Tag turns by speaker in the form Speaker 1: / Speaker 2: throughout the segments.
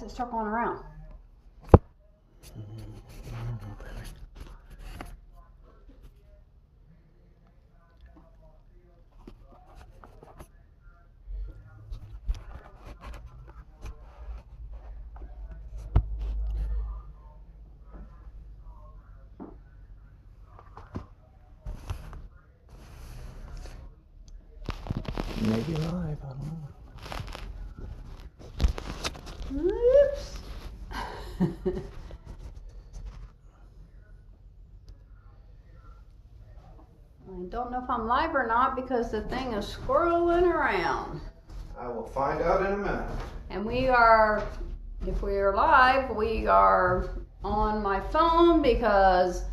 Speaker 1: it start going around?
Speaker 2: Maybe live, I don't know.
Speaker 1: Oops. I don't know if I'm live or not because the thing is squirreling around.
Speaker 2: I will find out in a minute.
Speaker 1: And we are, if we are live, we are on my phone because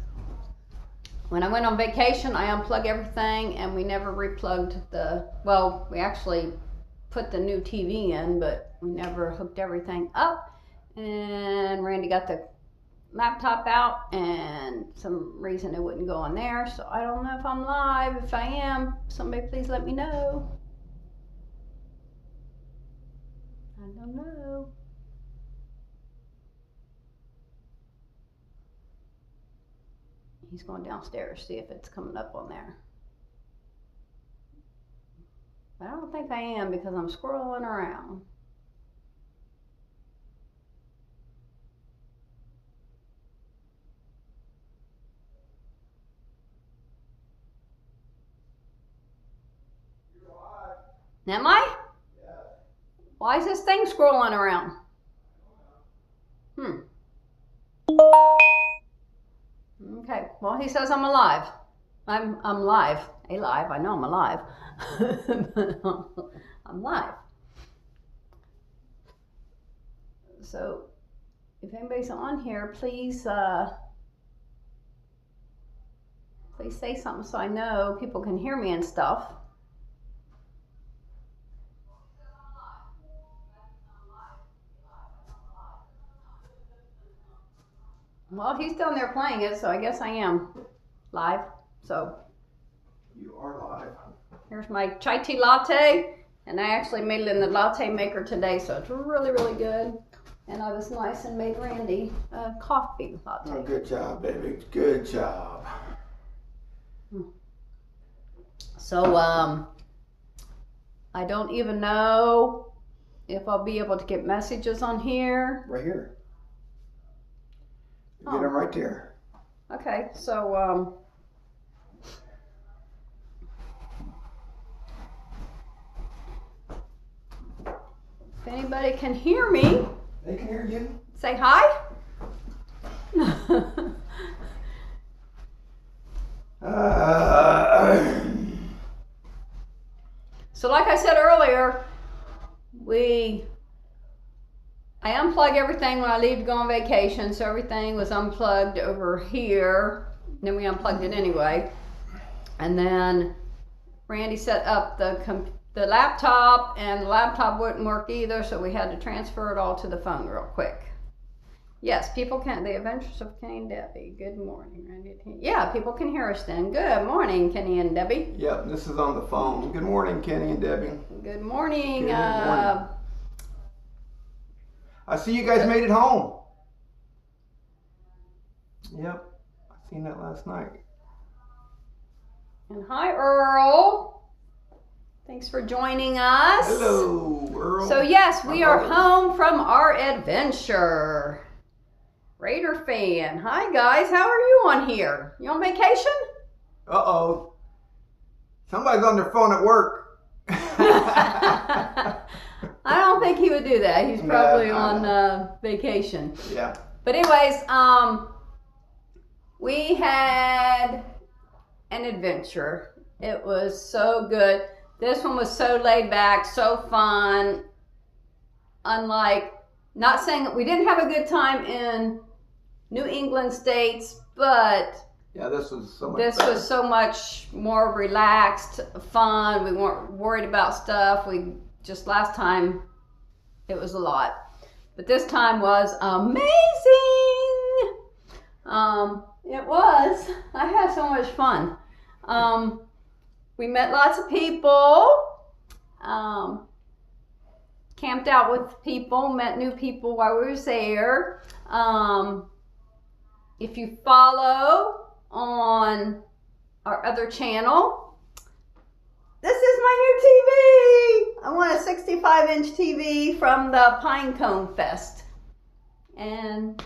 Speaker 1: when I went on vacation, I unplugged everything and we never replugged well, we actually put the new TV in, but we never hooked everything up. And Randy got the laptop out and some reason it wouldn't go on there. So I don't know if I'm live. If I am, somebody please let me know. I don't know. He's going downstairs, see if it's coming up on there. But I don't think I am because I'm scrolling around. Am I?
Speaker 2: Yeah.
Speaker 1: Why is this thing scrolling around? Okay, well he says I'm alive. I'm live. Alive, I know I'm alive. I'm live. So if anybody's on here, please please say something so I know people can hear me and stuff. Well, he's down there playing it, so I guess I am live. So
Speaker 2: You are live.
Speaker 1: here's my chai tea latte, and I actually made it in the latte maker today, so it's really, really good. And I was nice and made Randy a coffee latte.
Speaker 2: Oh, good job, baby. Good job.
Speaker 1: So I don't even know if I'll be able to get messages on here.
Speaker 2: Right here.
Speaker 1: Oh.
Speaker 2: Get them right there.
Speaker 1: Okay, so if anybody can hear me,
Speaker 2: They can hear you.
Speaker 1: say hi. So like I said earlier, I unplug everything when I leave to go on vacation, so everything was unplugged over here. Then we unplugged it anyway. And then Randy set up the laptop, and the laptop wouldn't work either, so we had to transfer it all to the phone real quick. Yes, people can. The Adventures of Kenny and Debbie. Good morning, Randy. Yeah, people can hear us then. Good morning, Kenny and Debbie.
Speaker 2: Yep, this is on the phone. Good morning, Kenny and Debbie.
Speaker 1: Good morning.
Speaker 2: Good morning. I see you guys made it home. Yep, I seen that last night.
Speaker 1: And hi, Earl. Thanks for joining us.
Speaker 2: Hello, Earl.
Speaker 1: So yes, we are
Speaker 2: Hello.
Speaker 1: home from our adventure. Raider fan. Hi guys, how are you on here? You on vacation?
Speaker 2: Uh-oh. Somebody's on their phone at work.
Speaker 1: I don't think he would do that. He's probably on vacation.
Speaker 2: Yeah.
Speaker 1: But anyways, we had an adventure. It was so good. This one was so laid back, so fun. Unlike, not saying that we didn't have a good time in New England states, but
Speaker 2: Yeah, this was so much
Speaker 1: this
Speaker 2: better.
Speaker 1: was so much more relaxed, fun. We weren't worried about stuff. We just, last time it was a lot, but this time was amazing. It was. I had so much fun. We met lots of people. camped out with people, met new people while we was there. If you follow on our other channel, this is my new TV. I want a 65-inch TV from the Pinecone Fest. And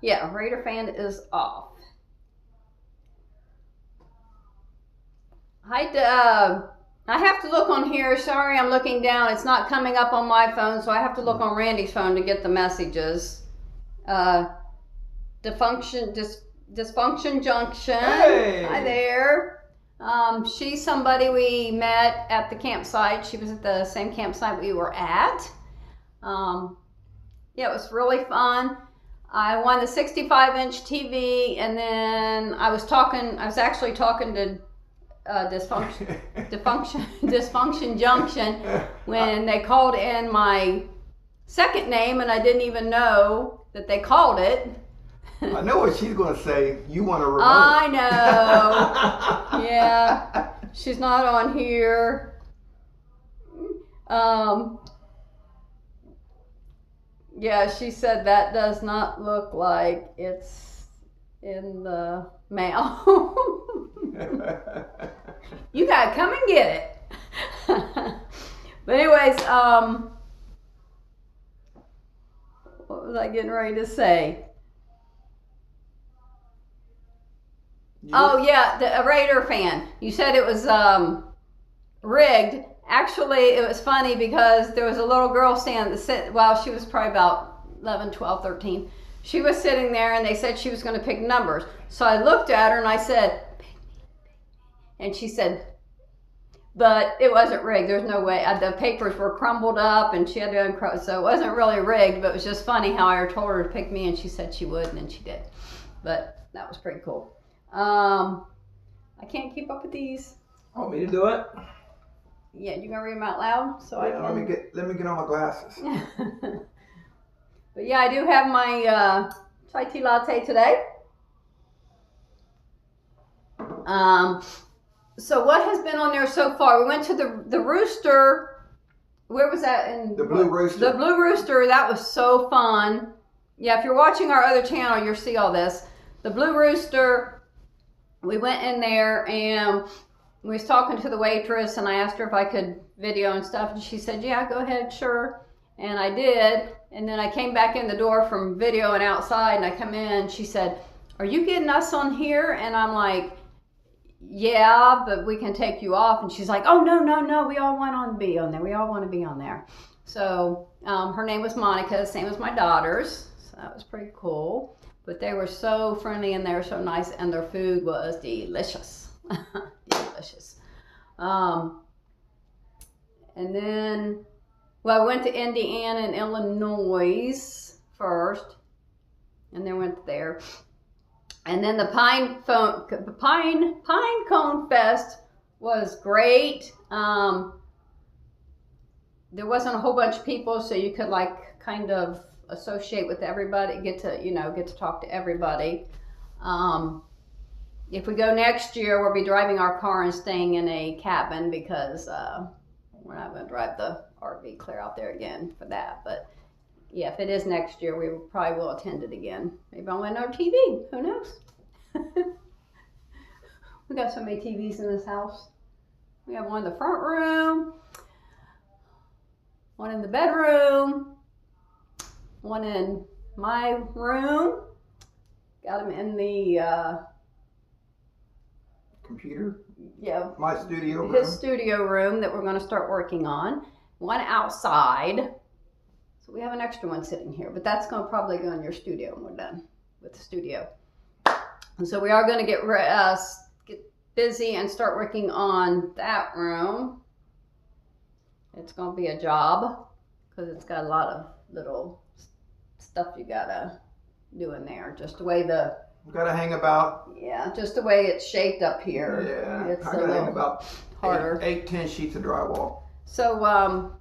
Speaker 1: yeah, Raider fan is off. I have to look on here. Sorry, I'm looking down. It's not coming up on my phone, so I have to look on Randy's phone to get the messages. Dysfunction Junction.
Speaker 2: Hey.
Speaker 1: Hi there. She's somebody we met at the campsite. She was at the same campsite we were at. Yeah, it was really fun. I won the 65-inch TV, and then I was actually talking to Dysfunction Junction when they called in my second name, and I didn't even know that they called it.
Speaker 2: I know what she's going to say. You want a remote.
Speaker 1: I know. Yeah, she's not on here. Yeah, she said that does not look like it's in the mail. You gotta come and get it. But anyways, what was I getting ready to say? Oh yeah, a Raider fan. You said it was rigged. Actually, it was funny because there was a little girl she was probably about 11, 12, 13. She was sitting there and they said she was going to pick numbers. So I looked at her and I said, pick me. And she said, but it wasn't rigged. There's no way. The papers were crumbled up and she had to uncrumble. So it wasn't really rigged, but it was just funny how I told her to pick me and she said she would, and then she did. But that was pretty cool. I can't keep up with these.
Speaker 2: Want me to do it?
Speaker 1: Yeah, you gonna read them out loud? So
Speaker 2: yeah, let me get on my glasses.
Speaker 1: But yeah, I do have my chai tea latte today. So what has been on there so far? We went to the Rooster. Where was that?
Speaker 2: The Blue Rooster.
Speaker 1: The Blue Rooster. That was so fun. Yeah, if you're watching our other channel, you'll see all this. The Blue Rooster. We went in there and we was talking to the waitress, and I asked her if I could video and stuff, and she said, yeah, go ahead, sure. And I did. And then I came back in the door from video and outside, and I come in, she said, are you getting us on here? And I'm like, yeah, but we can take you off. And she's like, oh, no, we all want to be on there. We all want to be on there. So her name was Monica, same as my daughter's. So that was pretty cool. But they were so friendly and they were so nice, and their food was delicious. Delicious. And then, well, I went to Indiana and Illinois first, and then went there. And then the Pinecone Fest was great. There wasn't a whole bunch of people, so you could like kind of associate with everybody, get to talk to everybody. If we go next year, we'll be driving our car and staying in a cabin because we're not going to drive the RV clear out there again for that. But yeah, if it is next year, we probably will attend it again. Maybe I'll win our TV. Who knows? We got so many TVs in this house. We have one in the front room, one in the bedroom, one in my room. Got them in the
Speaker 2: computer.
Speaker 1: Yeah.
Speaker 2: My studio room.
Speaker 1: His studio room that we're going to start working on. One outside. So we have an extra one sitting here, but that's going to probably go in your studio when we're done with the studio. And so we are going to get busy and start working on that room. It's going to be a job because it's got a lot of little stuff you got to do in there. Just the way
Speaker 2: gotta hang about.
Speaker 1: Yeah, just the way it's shaped up here.
Speaker 2: Yeah,
Speaker 1: it's
Speaker 2: I gotta hang about
Speaker 1: harder.
Speaker 2: 10 sheets of drywall.
Speaker 1: So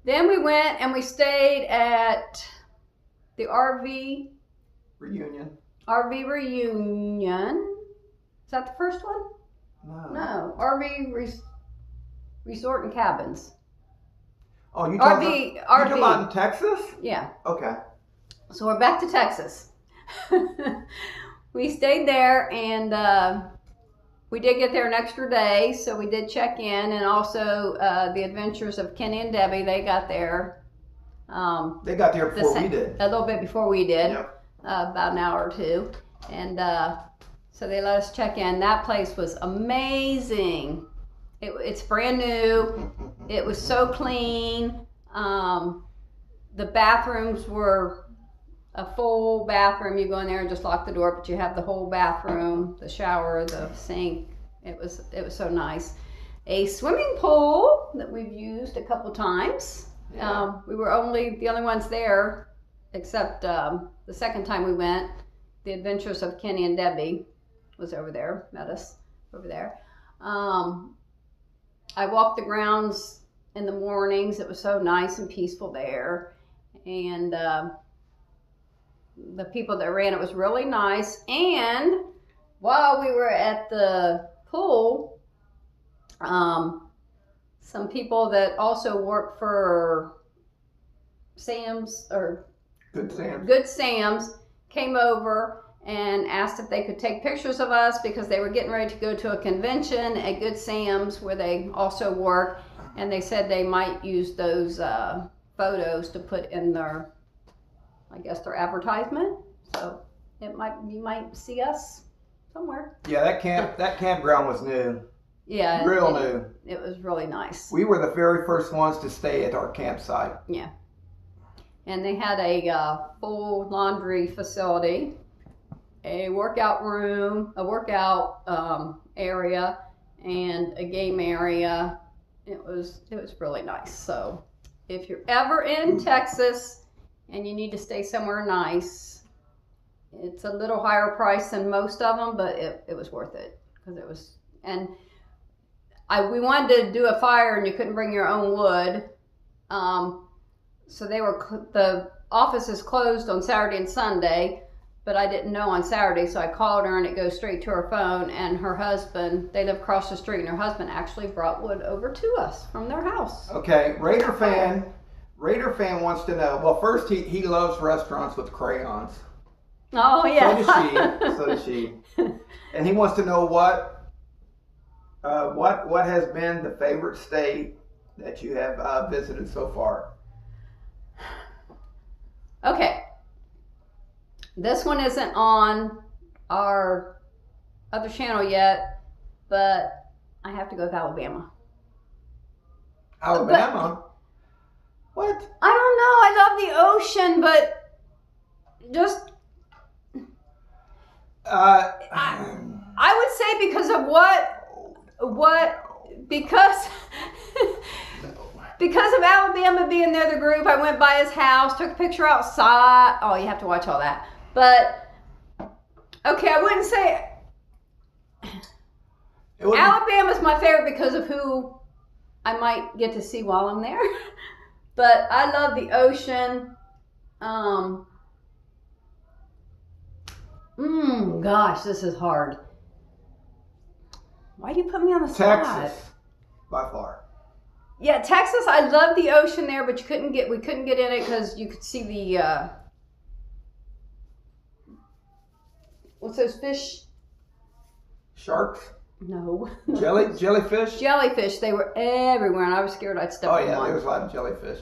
Speaker 1: then we went and we stayed at the RV
Speaker 2: Reunion.
Speaker 1: Is that the first one? No, RV resort and cabins.
Speaker 2: Oh, you
Speaker 1: RV.
Speaker 2: talking about in Texas?
Speaker 1: Yeah.
Speaker 2: Okay.
Speaker 1: So we're back to Texas. We stayed there, and we did get there an extra day, so we did check in, and also the Adventures of Kenny and Debbie, they got there.
Speaker 2: They got there before we did.
Speaker 1: A little bit before we did,
Speaker 2: Yep.
Speaker 1: About an hour or two, and so they let us check in. That place was amazing. It's brand new. It was so clean. The bathrooms were a full bathroom. You go in there and just lock the door, but you have the whole bathroom, the shower, the sink. It was so nice. A swimming pool that we've used a couple times.
Speaker 2: Yeah.
Speaker 1: We were the only ones there, except the second time we went. The Adventures of Kenny and Debbie was over there, met us over there. I walked the grounds in the mornings. It was so nice and peaceful there, and the people that ran it was really nice. And while we were at the pool, some people that also work for Sam's or Good Sam's came over and asked if they could take pictures of us because they were getting ready to go to a convention at Good Sam's where they also work, and they said they might use those photos to put in their, I guess, their advertisement. So you might see us somewhere.
Speaker 2: Yeah, that campground was new.
Speaker 1: Yeah,
Speaker 2: Real new.
Speaker 1: It was really nice.
Speaker 2: We were the very first ones to stay at our campsite.
Speaker 1: Yeah. And they had a full laundry facility, a workout room, a workout area, and a game area. It was really nice. So if you're ever in Texas and you need to stay somewhere nice, it's a little higher price than most of them, but it was worth it because it was. And we wanted to do a fire and you couldn't bring your own wood. So the office is closed on Saturday and Sunday, but I didn't know on Saturday, so I called her and it goes straight to her phone, and her husband, they live across the street, and her husband actually brought wood over to us from their house.
Speaker 2: Okay, Raider fan wants to know, well, first he loves restaurants with crayons.
Speaker 1: Oh yeah.
Speaker 2: So does she. And he wants to know what has been the favorite state that you have visited so far.
Speaker 1: Okay, this one isn't on our other channel yet, but I have to go with Alabama.
Speaker 2: Alabama? What?
Speaker 1: I don't know. I love the ocean, but just I would say because of because of Alabama being there, the group, I went by his house, took a picture outside. Oh, you have to watch all that. But, okay, I wouldn't say Alabama's my favorite because of who I might get to see while I'm there. But I love the ocean. Gosh, this is hard. Why do you put me on the spot?
Speaker 2: Texas, by far.
Speaker 1: Yeah, Texas. I love the ocean there, but we couldn't get in it because you could see the what's those fish?
Speaker 2: Sharks?
Speaker 1: No.
Speaker 2: Jellyfish?
Speaker 1: Jellyfish. They were everywhere, and I was scared I'd step on one.
Speaker 2: Oh yeah, there was a lot of jellyfish.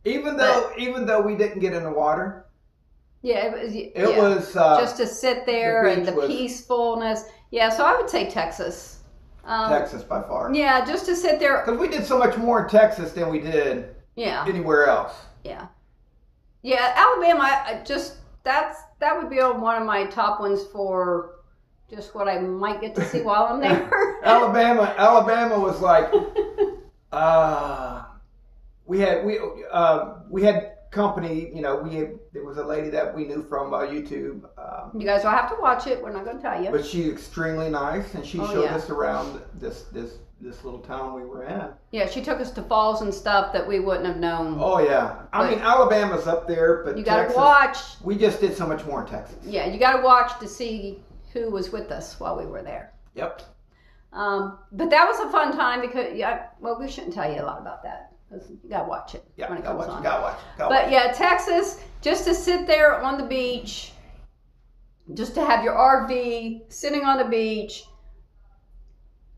Speaker 2: Even though we didn't get in the water.
Speaker 1: Yeah,
Speaker 2: it was
Speaker 1: just to sit there and the
Speaker 2: was
Speaker 1: peacefulness. Yeah, so I would say Texas.
Speaker 2: Texas by far.
Speaker 1: Yeah, just to sit there.
Speaker 2: Because we did so much more in Texas than we did anywhere else.
Speaker 1: Yeah. Yeah, Alabama, that would be on one of my top ones for just what I might get to see while I'm there.
Speaker 2: Alabama was like, we had company, there was a lady that we knew from YouTube.
Speaker 1: You guys will have to watch it. We're not going to tell you.
Speaker 2: But she's extremely nice, and she showed us around this little town we were in.
Speaker 1: Yeah, she took us to falls and stuff that we wouldn't have known.
Speaker 2: Oh yeah, I mean Alabama's up there, but
Speaker 1: you got to watch.
Speaker 2: We just did so much more in Texas.
Speaker 1: Yeah, you got to watch to see who was with us while we were there.
Speaker 2: Yep.
Speaker 1: But that was a fun time because well, we shouldn't tell you a lot about that because you gotta watch it
Speaker 2: Yeah,
Speaker 1: when it
Speaker 2: gotta
Speaker 1: comes
Speaker 2: watch
Speaker 1: on.
Speaker 2: it. Gotta watch it.
Speaker 1: But yeah, Texas, just to sit there on the beach, just to have your RV sitting on the beach.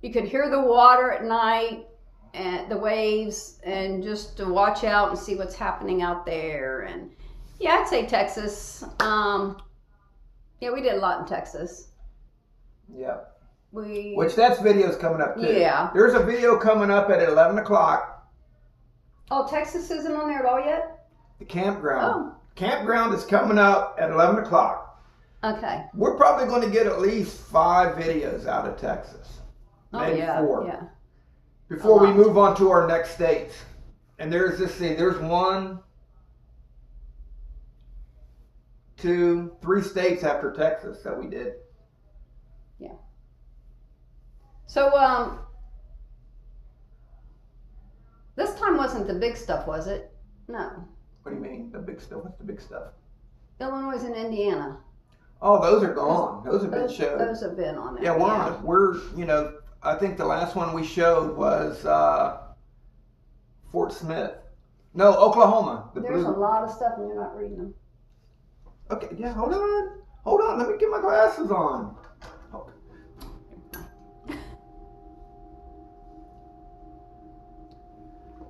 Speaker 1: You could hear the water at night and the waves, and just to watch out and see what's happening out there. And yeah, I'd say Texas. Yeah, we did a lot in Texas.
Speaker 2: Yeah.
Speaker 1: Which
Speaker 2: that's videos coming up too.
Speaker 1: Yeah.
Speaker 2: There's a video coming up at 11 o'clock.
Speaker 1: Oh, Texas isn't on there at all yet?
Speaker 2: The campground.
Speaker 1: Oh.
Speaker 2: Campground is coming up at 11 o'clock.
Speaker 1: Okay.
Speaker 2: We're probably going to get at least 5 videos out of Texas.
Speaker 1: Oh,
Speaker 2: Maybe
Speaker 1: yeah.
Speaker 2: 4.
Speaker 1: Yeah.
Speaker 2: Before we move on to our next states. And there's 1, 2, 3 states after Texas that we did.
Speaker 1: Yeah. So, this time wasn't the big stuff, was it? No.
Speaker 2: What do you mean? The big stuff? What's the big stuff?
Speaker 1: Illinois and Indiana.
Speaker 2: Oh, those are gone. Those have been showed.
Speaker 1: Those have been on there.
Speaker 2: Yeah, we're I think the last one we showed was Fort Smith. No, Oklahoma.
Speaker 1: There's a lot of stuff and you're not reading them.
Speaker 2: Okay, yeah, hold on. Let me get my glasses on.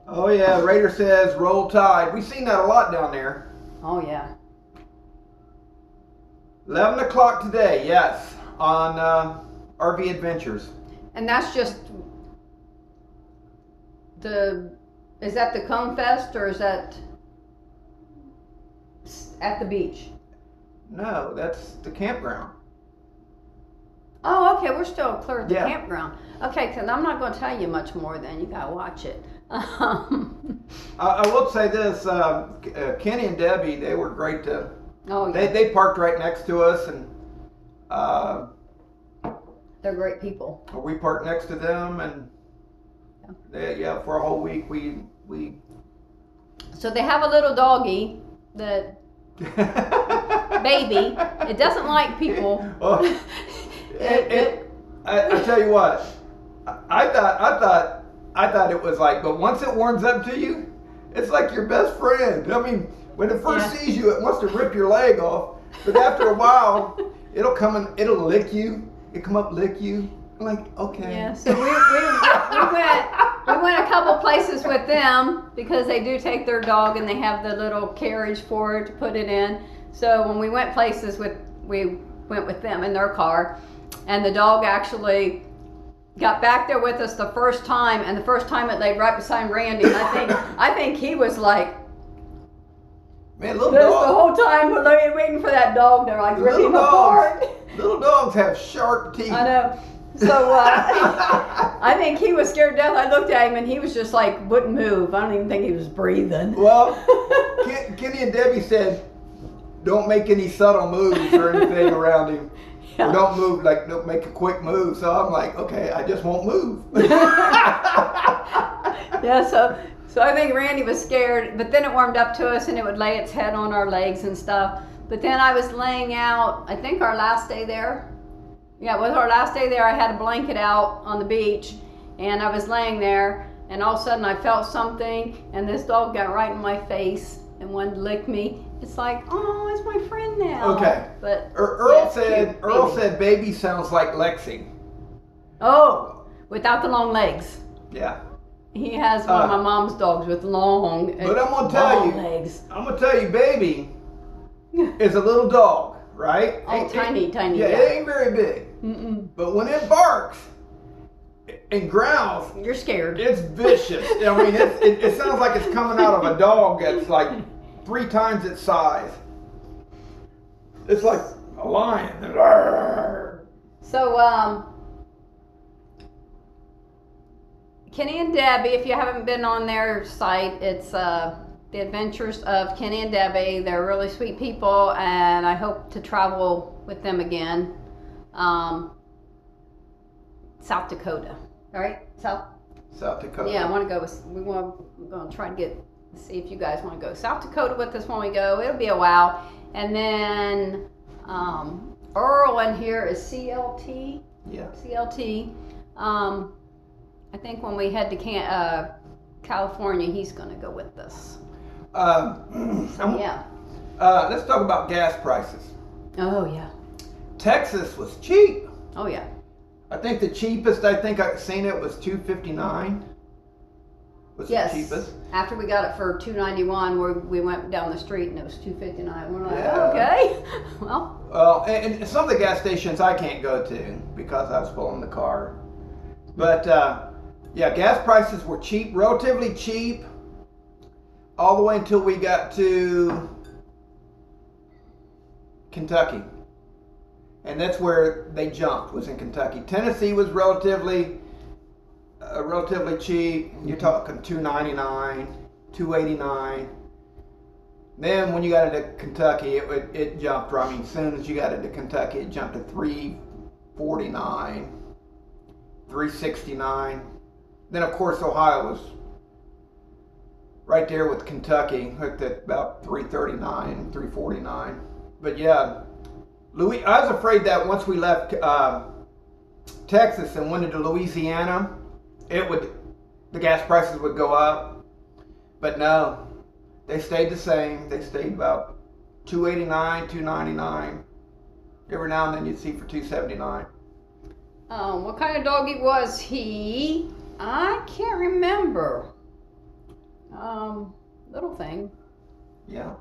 Speaker 2: Oh yeah, Raider says roll tide. We've seen that a lot down there.
Speaker 1: Oh yeah.
Speaker 2: 11 o'clock today, yes, on RV Adventures.
Speaker 1: And that's just is that the Cone Fest or is that at the beach?
Speaker 2: No, that's the campground.
Speaker 1: Oh, okay, we're still clear at the
Speaker 2: Yeah.
Speaker 1: campground. Okay, because I'm not going to tell you much more then. You got to watch it.
Speaker 2: I will say this, Kenny and Debbie, they were great to,
Speaker 1: Oh, yeah.
Speaker 2: they parked right next to us, and
Speaker 1: They're great people.
Speaker 2: we parked next to them, and for a whole week we
Speaker 1: So they have a little doggy that baby. It doesn't like people.
Speaker 2: Well, I tell you what, I thought it was like, but once it warms up to you, it's like your best friend. I mean, when it first sees you, it wants to rip your leg off, but after a while, it'll come and it'll lick you. It come up, lick you. I'm like, okay.
Speaker 1: Yeah. So we went a couple places with them because they do take their dog and they have the little carriage for it to put it in. So when we went places we went with them in their car, and the dog actually got back there with us the first time, and the first time it laid right beside Randy, and I think he was like,
Speaker 2: Man, little
Speaker 1: this the
Speaker 2: dogs.
Speaker 1: whole time we're waiting for that dog to like rip him apart.
Speaker 2: Little dogs have sharp teeth.
Speaker 1: I know. So I think he was scared to death. I looked at him and he was just like wouldn't move. I don't even think he was breathing.
Speaker 2: Well, Kenny and Debbie said, don't make any subtle moves or anything around him.
Speaker 1: Yeah.
Speaker 2: Or don't move, like don't make a quick move. So I'm like, okay, I just won't move.
Speaker 1: Yeah, so I think Randy was scared, but then it warmed up to us and it would lay its head on our legs and stuff. But then I was laying out, I think our last day there. Yeah, it was our last day there. I had a blanket out on the beach and I was laying there, and all of a sudden I felt something, and this dog got right in my face and wanted to lick me. It's like, oh, it's my friend now.
Speaker 2: Okay.
Speaker 1: But
Speaker 2: Earl
Speaker 1: cute,
Speaker 2: said baby sounds like Lexi.
Speaker 1: oh, without the long legs.
Speaker 2: Yeah.
Speaker 1: He has one of my mom's dogs with long,
Speaker 2: But I'm gonna tell you,
Speaker 1: legs.
Speaker 2: I'm gonna tell you, baby is a little dog, right?
Speaker 1: Oh, tiny.
Speaker 2: Yeah, it ain't very big.
Speaker 1: Mm-mm.
Speaker 2: But when it barks and growls,
Speaker 1: You're scared.
Speaker 2: it's vicious. I mean, it sounds like it's coming out of a dog that's like 3 times its size. It's like a lion.
Speaker 1: So, Kenny and Debbie, if you haven't been on their site, it's The Adventures of Kenny and Debbie. They're really sweet people, and I hope to travel with them again. South Dakota, all right?
Speaker 2: South Dakota.
Speaker 1: Yeah, I want to go. We're going to try to see if you guys want to go South Dakota with us when we go. It'll be a while. And then Earl in here is CLT.
Speaker 2: Yeah.
Speaker 1: CLT. I think when we head to California, he's going to go with us. Yeah.
Speaker 2: Let's talk about gas prices.
Speaker 1: Oh, yeah.
Speaker 2: Texas was cheap.
Speaker 1: Oh, yeah.
Speaker 2: I think the cheapest I've seen it was $2.59. Was
Speaker 1: Yes.
Speaker 2: the cheapest.
Speaker 1: After we got it for $2.91, we went down the street and it was $2.59. We're like,
Speaker 2: Yeah.
Speaker 1: okay. Well.
Speaker 2: Well, and some of the gas stations I can't go to because I was pulling the car. But yeah, gas prices were cheap, relatively cheap, all the way until we got to Kentucky. And that's where they jumped, was in Kentucky. Tennessee was relatively cheap. You're talking $2.99, $2.89. Then when you got into Kentucky, it jumped. I mean, as soon as you got into Kentucky, it jumped to $3.49, $3.69. Then of course Ohio was right there with Kentucky, hooked at about $3.39, $3.49. But yeah, I was afraid that once we left Texas and went into Louisiana, the gas prices would go up. But no, they stayed the same. They stayed about $2.89, $2.99. Every now and then you'd see for $2.79.
Speaker 1: What kind of doggy was he? I can't remember. Little thing.
Speaker 2: Yeah.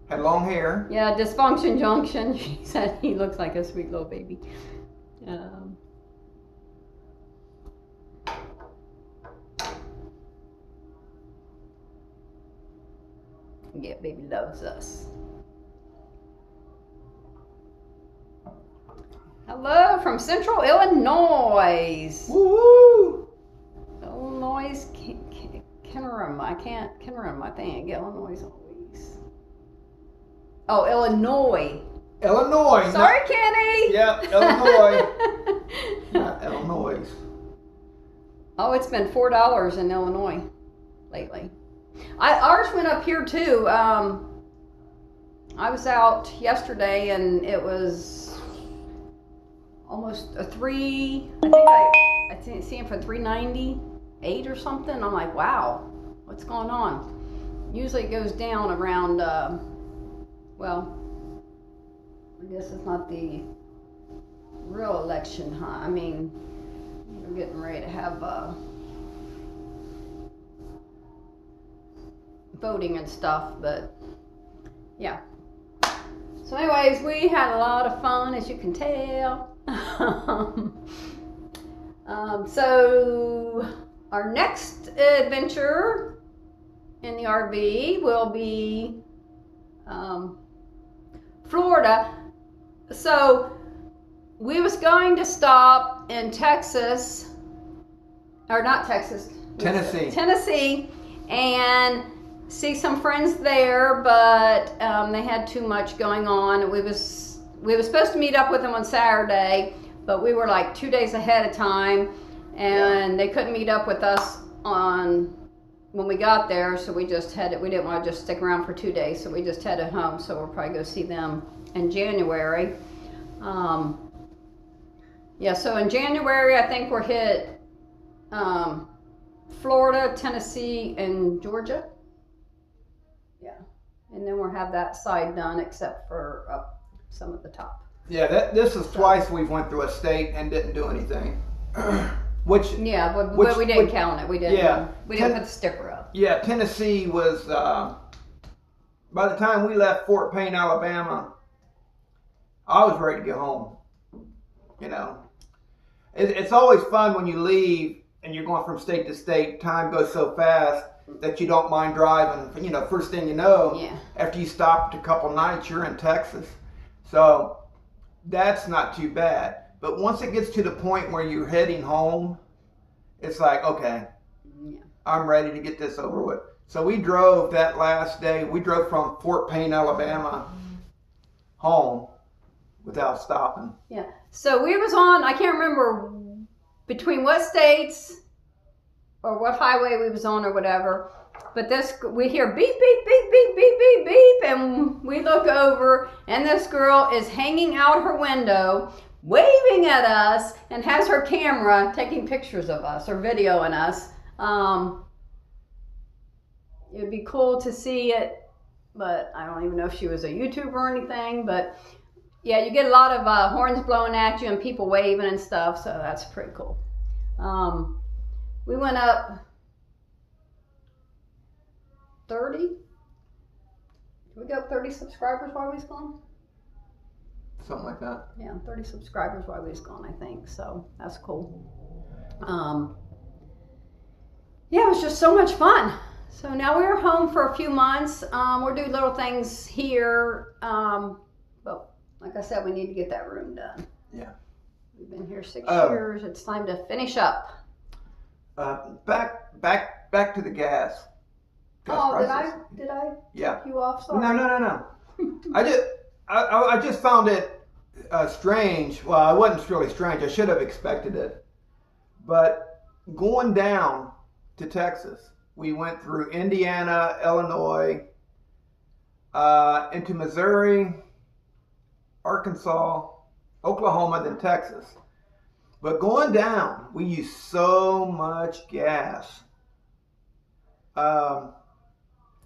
Speaker 2: Had long hair.
Speaker 1: Yeah, Dysfunction Junction. She said he looks like a sweet little baby. Yeah, baby loves us. Hello from Central Illinois.
Speaker 2: Woo!
Speaker 1: Illinois, Kennerum. I can't Kennerum. I think Illinois always. Oh, Illinois.
Speaker 2: Illinois.
Speaker 1: Sorry, Kenny.
Speaker 2: Yeah, Illinois. Not Illinois.
Speaker 1: Oh, it's been $4 in Illinois lately. Ours went up here too. I was out yesterday and it was almost a $3. I think I see it for $3.98 or something. I'm like, wow, what's going on? Usually it goes down around. Well, I guess it's not the real election, huh? I mean, we're getting ready to have voting and stuff, but yeah. So anyways, we had a lot of fun, as you can tell. So our next adventure in the RV will be Florida. So we was going to stop in Texas, or not Texas, Tennessee, and see some friends there, but they had too much going on. We was supposed to meet up with them on Saturday, but we were like 2 days ahead of time, and they couldn't meet up with us when we got there, so we didn't want to just stick around for 2 days, so we just headed home. So we'll probably go see them in January. So in January I think we're hit Florida, Tennessee, and Georgia. Yeah, and then we'll have that side done except for up some of the top.
Speaker 2: Yeah, this is twice we've went through a state and didn't do anything. But
Speaker 1: we didn't count it. We didn't.
Speaker 2: Yeah,
Speaker 1: we didn't put the sticker up.
Speaker 2: Yeah, Tennessee was. By the time we left Fort Payne, Alabama, I was ready to go home. You know, it's always fun when you leave and you're going from state to state. Time goes so fast that you don't mind driving. You know, first thing you know, after you stopped a couple nights, you're in Texas. So that's not too bad. But once it gets to the point where you're heading home, it's like, okay, I'm ready to get this over with. So we drove that last day. We drove from Fort Payne, Alabama, home without stopping. Yeah.
Speaker 1: So we was on, I can't remember between what states or what highway we was on or whatever, but we hear beep, beep, beep, beep, beep, beep, beep, and we look over and this girl is hanging out her window waving at us and has her camera taking pictures of us or videoing us. It would be cool to see it, but I don't even know if she was a YouTuber or anything. But yeah, you get a lot of horns blowing at you and people waving and stuff, so that's pretty cool. We went up 30. Did we go up 30 subscribers while we was gone?
Speaker 2: Something like that.
Speaker 1: Yeah, 30 subscribers while we was gone, I think. So that's cool. Yeah, it was just so much fun. So now we're home for a few months. We're doing little things here. But like I said, we need to get that room done.
Speaker 2: Yeah.
Speaker 1: We've been here 6 years. It's time to finish up.
Speaker 2: Back to the gas.
Speaker 1: Prices. Did I
Speaker 2: Yeah.
Speaker 1: cut you off? Sorry.
Speaker 2: No. I just found it strange. Well, it wasn't really strange. I should have expected it. But going down to Texas, we went through Indiana, Illinois, into Missouri, Arkansas, Oklahoma, then Texas. But going down, we used so much gas.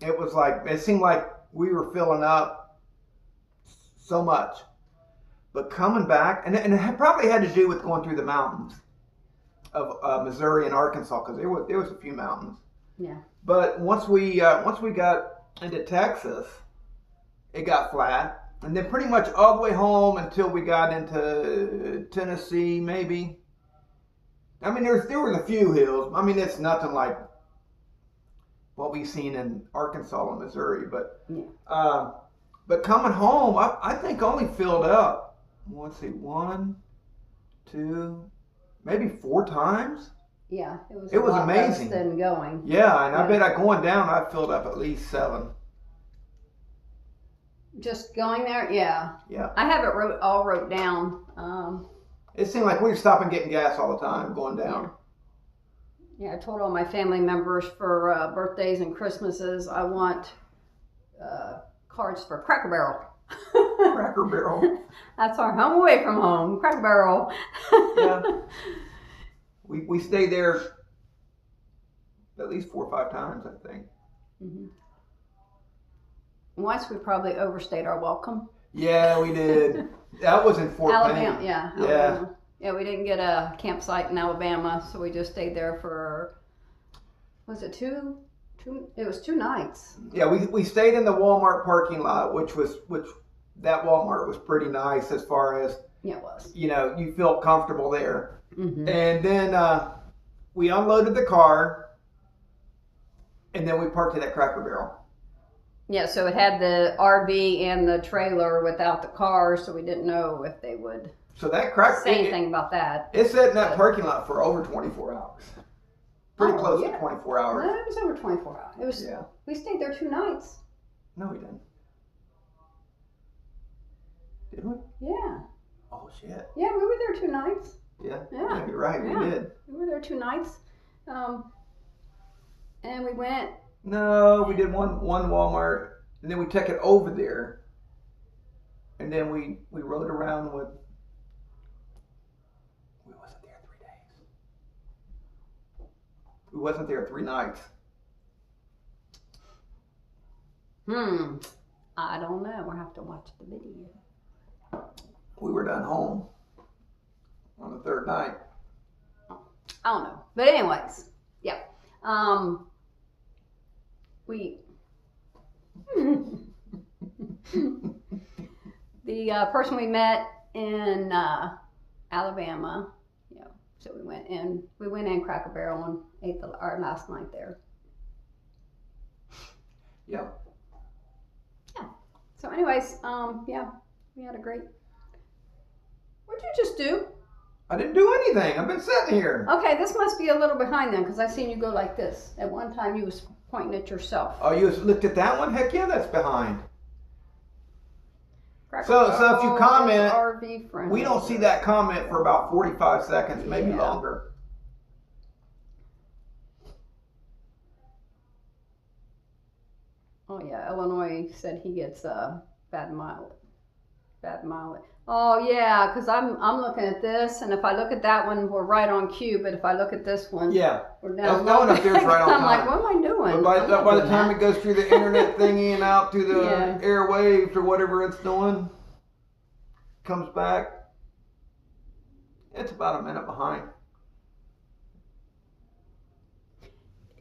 Speaker 2: It seemed like we were filling up so much. But coming back, and it probably had to do with going through the mountains of Missouri and Arkansas, because there was a few mountains.
Speaker 1: Yeah.
Speaker 2: But once we got into Texas, it got flat, and then pretty much all the way home until we got into Tennessee, maybe. I mean, there was a few hills. I mean, it's nothing like what we've seen in Arkansas and Missouri, but
Speaker 1: yeah.
Speaker 2: But coming home, I think only filled up. Let's see, 1, 2, maybe 4 times.
Speaker 1: Yeah,
Speaker 2: it was amazing.
Speaker 1: Than going.
Speaker 2: Yeah, and I bet going down, I filled up at least 7.
Speaker 1: Just going there, yeah.
Speaker 2: Yeah.
Speaker 1: I have it wrote down.
Speaker 2: It seemed like we were stopping getting gas all the time going down.
Speaker 1: Yeah, I told all my family members for birthdays and Christmases I want cards for Cracker Barrel.
Speaker 2: Cracker Barrel.
Speaker 1: That's our home away from home, Cracker Barrel.
Speaker 2: Yeah. We stayed there at least 4 or 5 times, I think.
Speaker 1: Mm-hmm. Once we probably overstayed our welcome.
Speaker 2: Yeah, we did. That was in Fort
Speaker 1: Alabama.
Speaker 2: Payne.
Speaker 1: Yeah. Alabama. Yeah, we didn't get a campsite in Alabama, so we just stayed there for, was it 2? It was 2 nights.
Speaker 2: Yeah, we stayed in the Walmart parking lot, which that Walmart was pretty nice as far as,
Speaker 1: yeah, it was.
Speaker 2: You felt comfortable there.
Speaker 1: Mm-hmm.
Speaker 2: And then we unloaded the car, and then we parked it at Cracker Barrel.
Speaker 1: Yeah, so it had the RV and the trailer without the car, so we didn't know if they would say anything about that.
Speaker 2: It sat in that parking lot for over 24 hours. Pretty close to 24 hours.
Speaker 1: No, it was over 24 hours. It was.
Speaker 2: Yeah.
Speaker 1: We stayed there 2 nights.
Speaker 2: No, we didn't. Did we?
Speaker 1: Yeah.
Speaker 2: Oh, shit.
Speaker 1: Yeah, we were there 2 nights.
Speaker 2: Yeah.
Speaker 1: Yeah.
Speaker 2: Yeah, you're right.
Speaker 1: Yeah.
Speaker 2: We did.
Speaker 1: We were there 2 nights. And we went.
Speaker 2: No, we did one Walmart, and then we took it over there, and then we rode around with. We wasn't there 3 days. We wasn't there 3 nights.
Speaker 1: I don't know. We'll have to watch the video.
Speaker 2: We were done home on the 3rd night.
Speaker 1: I don't know. But anyways, yeah. The person we met in Alabama, so we went in Cracker Barrel and ate our last night there.
Speaker 2: Yep.
Speaker 1: Yeah. So anyways, we had a great. What'd you just do?
Speaker 2: I didn't do anything. I've been sitting here.
Speaker 1: Okay, this must be a little behind then, because I seen you go like this. At one time, you was pointing at yourself.
Speaker 2: Oh, you looked at that one? Heck yeah, that's behind. So if you comment,
Speaker 1: RV friendly.
Speaker 2: we don't see that comment for about 45 seconds, maybe longer.
Speaker 1: Oh yeah, Illinois said he gets bad mileage. Bad mileage. Oh yeah, because I'm looking at this, and if I look at that one, we're right on cue. But if I look at this one,
Speaker 2: Yeah.
Speaker 1: we're down.
Speaker 2: That one up there's right on
Speaker 1: I'm like,
Speaker 2: time.
Speaker 1: what am I doing?
Speaker 2: But
Speaker 1: I'm not
Speaker 2: by the
Speaker 1: doing
Speaker 2: time
Speaker 1: that.
Speaker 2: it goes through the internet thingy and out through the
Speaker 1: Yeah.
Speaker 2: airwaves or whatever it's doing, comes back, it's about a minute behind.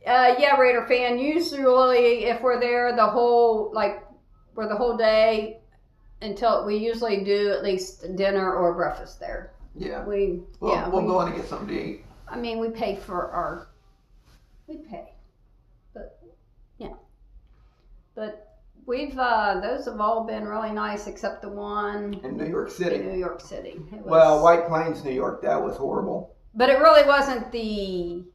Speaker 1: Yeah, Raider fan. Usually, if we're there the whole day until we usually do at least dinner or breakfast there.
Speaker 2: Yeah.
Speaker 1: We'll
Speaker 2: go in and get something to eat.
Speaker 1: I mean, we pay, but yeah. But we've those have all been really nice except the one
Speaker 2: In New York City.
Speaker 1: in New York City. It was,
Speaker 2: Well, White Plains, New York, that was horrible.
Speaker 1: but it really wasn't the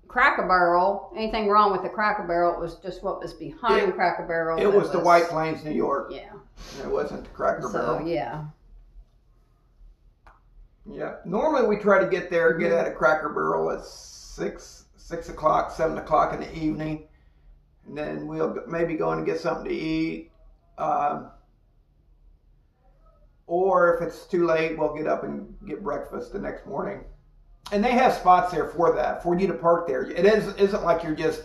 Speaker 1: Cracker Barrel. Anything wrong with the Cracker Barrel? It was just what was behind Cracker Barrel.
Speaker 2: It was the White Plains, New York.
Speaker 1: Yeah.
Speaker 2: It wasn't the Cracker Barrel.
Speaker 1: So yeah.
Speaker 2: Yeah. Normally we try to get at a Cracker Barrel at 6 o'clock, 7 o'clock in the evening. And then we'll maybe go in and get something to eat. Or if it's too late, we'll get up and get breakfast the next morning. And they have spots there for that, for you to park there. It isn't like you're just,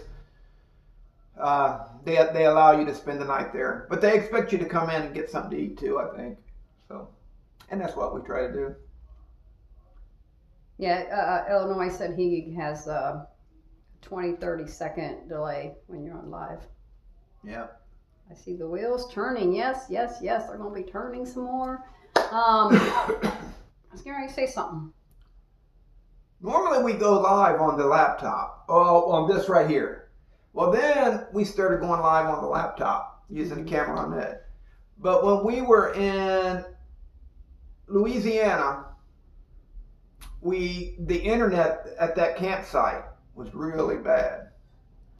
Speaker 2: they allow you to spend the night there. But they expect you to come in and get something to eat too, I think. So, and that's what we try to do.
Speaker 1: Yeah, Illinois said he has a 20-30 second delay when you're on live.
Speaker 2: Yeah.
Speaker 1: I see the wheels turning. Yes, yes, yes. They're going to be turning some more. I was going to say something.
Speaker 2: Normally we go live on the laptop. Oh, on this right here. Well, then we started going live on the laptop using the camera on it. But when we were in Louisiana, the internet at that campsite was really bad.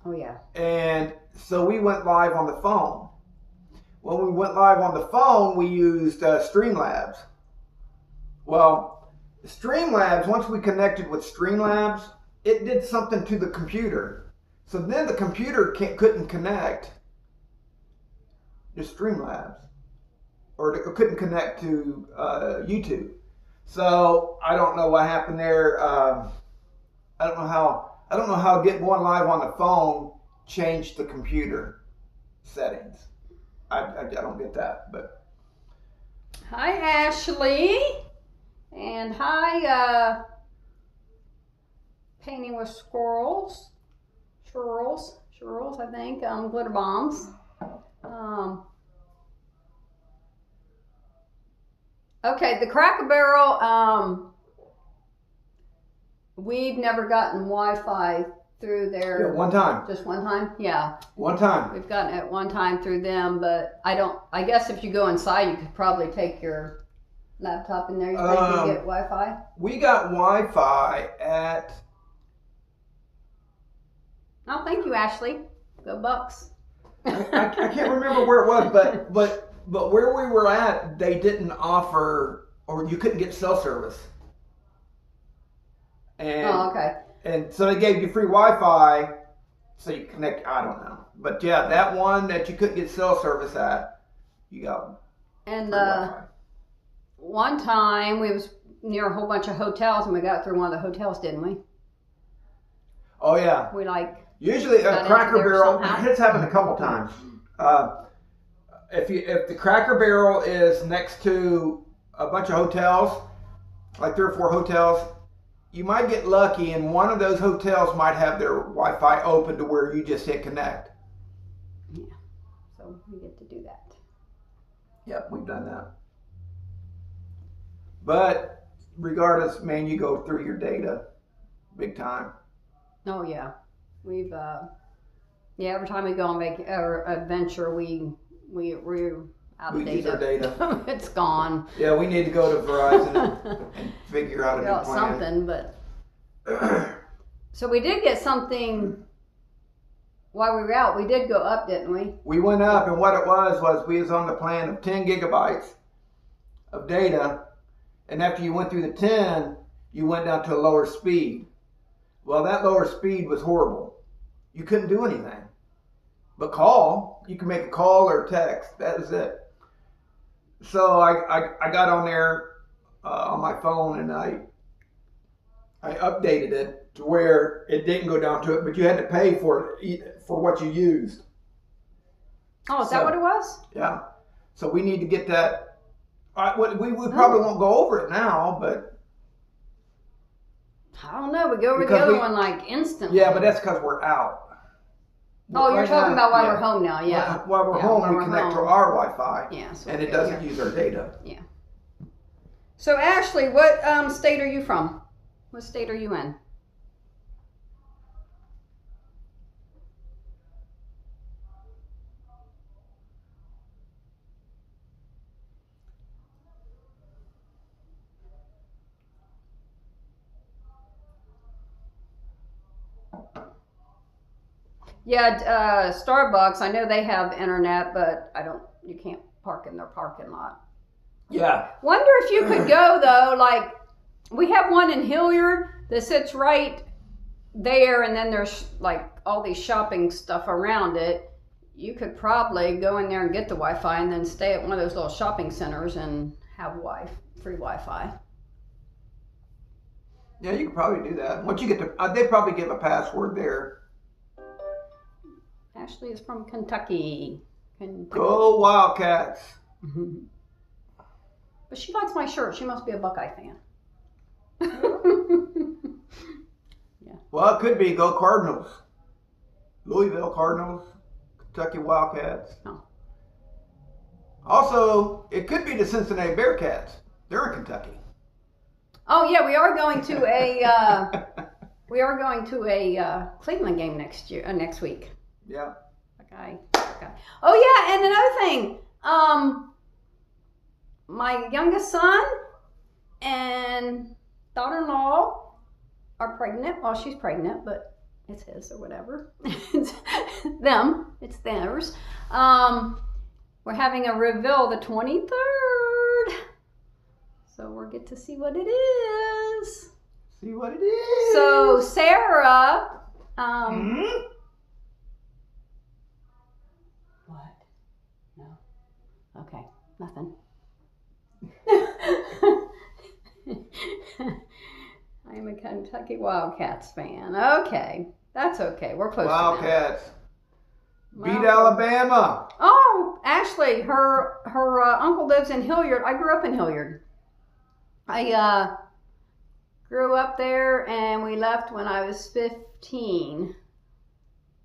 Speaker 1: Oh yeah.
Speaker 2: And so we went live on the phone. When we went live on the phone, we used Streamlabs. Well, Streamlabs, once we connected with Streamlabs, it did something to the computer. So then the computer couldn't connect to Streamlabs, or couldn't connect to YouTube. So I don't know what happened there. I don't know how getting one live on the phone changed the computer settings. I don't get that, but.
Speaker 1: Hi, Ashley. And hi, Painting with Squirrels. Squirrels, I think. Glitter bombs. Okay, the Cracker Barrel, we've never gotten Wi-Fi through there.
Speaker 2: Yeah, one time.
Speaker 1: Just one time? Yeah.
Speaker 2: One time.
Speaker 1: We've gotten it one time through them, but I guess if you go inside, you could probably take your laptop in there. You think you get Wi-Fi?
Speaker 2: We got Wi-Fi at...
Speaker 1: Oh, thank you, Ashley. Go Bucks.
Speaker 2: I can't remember where it was, but where we were at, they didn't offer, or you couldn't get cell service. And,
Speaker 1: Oh, okay.
Speaker 2: And so they gave you free Wi-Fi, so you connect. I don't know, but yeah, that one that you couldn't get cell service at, you got.
Speaker 1: And
Speaker 2: free Wi-Fi.
Speaker 1: one time we was near a whole bunch of hotels, and we got through one of the hotels, didn't we?
Speaker 2: Oh yeah.
Speaker 1: We
Speaker 2: Usually a
Speaker 1: got into
Speaker 2: Cracker
Speaker 1: there
Speaker 2: Barrel.
Speaker 1: somehow.
Speaker 2: It's happened a couple times. If the Cracker Barrel is next to a bunch of hotels, like 3 or 4 hotels, you might get lucky, and one of those hotels might have their Wi-Fi open to where you just hit connect.
Speaker 1: Yeah. So we get to do that.
Speaker 2: Yep, we've done that. But regardless, man, you go through your data big time.
Speaker 1: Oh yeah, we've every time we go on adventure, we're out of
Speaker 2: We use our
Speaker 1: data.
Speaker 2: data.
Speaker 1: It's gone.
Speaker 2: Yeah, we need to go to Verizon and figure out a
Speaker 1: Well,
Speaker 2: new plan.
Speaker 1: something, but so we did get something while we were out. We did go up, didn't we?
Speaker 2: We went up, and what it was we was on the plan of 10 gigabytes of data, and after you went through the 10, you went down to a lower speed. Well, that lower speed was horrible. You couldn't do anything but call. You can make a call or text. That was it. So I got on there on my phone and I updated it to where it didn't go down to it, but you had to pay for it for what you used.
Speaker 1: Oh, is that what it was?
Speaker 2: Yeah. So we need to get that. We probably won't go over it now, but
Speaker 1: I don't know. We go over the
Speaker 2: Because
Speaker 1: other
Speaker 2: we-
Speaker 1: one like instantly.
Speaker 2: yeah, but that's because we're out.
Speaker 1: Oh, you're
Speaker 2: Right
Speaker 1: talking
Speaker 2: now,
Speaker 1: about while
Speaker 2: yeah.
Speaker 1: we're home now, yeah.
Speaker 2: While we're
Speaker 1: Yeah,
Speaker 2: home,
Speaker 1: while
Speaker 2: we
Speaker 1: we're
Speaker 2: connect to
Speaker 1: home.
Speaker 2: our Wi-Fi,
Speaker 1: Yeah, so
Speaker 2: and
Speaker 1: we're
Speaker 2: it
Speaker 1: good
Speaker 2: doesn't
Speaker 1: here.
Speaker 2: use our data.
Speaker 1: So Ashley, what state are you from? What state are you in? Yeah, Starbucks. I know they have internet, but you can't park in their parking lot.
Speaker 2: Yeah.
Speaker 1: Wonder if you could go though. Like we have one in Hilliard that sits right there, and then there's like all these shopping stuff around it. You could probably go in there and get the Wi-Fi, and then stay at one of those little shopping centers and have free Wi-Fi.
Speaker 2: Yeah, you could probably do that. Once you get to, they probably give a password there.
Speaker 1: Ashley is from Kentucky.
Speaker 2: Go Wildcats!
Speaker 1: But she likes my shirt. She must be a Buckeye fan.
Speaker 2: Well, it could be go Cardinals. Louisville Cardinals, Kentucky Wildcats.
Speaker 1: Oh.
Speaker 2: Also, it could be the Cincinnati Bearcats. They're in Kentucky.
Speaker 1: Oh yeah, we are going to a Cleveland game next week.
Speaker 2: Yeah.
Speaker 1: Okay. Oh yeah, and another thing, my youngest son and daughter-in-law are pregnant. Well, she's pregnant, but it's his or whatever. It's them. It's theirs. We're having a reveal the 23rd. So we'll get to see what it is.
Speaker 2: See what it is.
Speaker 1: So Sarah, What? No. Okay, nothing. I am a Kentucky Wildcats fan. Okay, that's okay. We're close
Speaker 2: Wildcats
Speaker 1: to
Speaker 2: beat
Speaker 1: them.
Speaker 2: Alabama.
Speaker 1: Oh, Ashley, her uncle lives in Hilliard. I grew up in Hilliard. I grew up there, and we left when I was 15.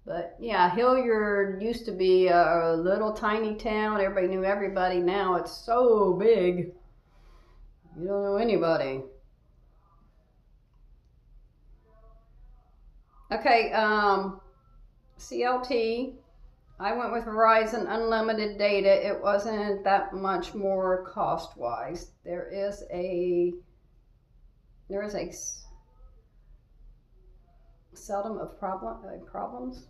Speaker 1: But yeah, Hilliard used to be a little tiny town. Everybody knew everybody. Now it's so big. You don't know anybody. Okay, CLT. I went with Verizon Unlimited Data. It wasn't that much more cost-wise. There is a seldom of problems.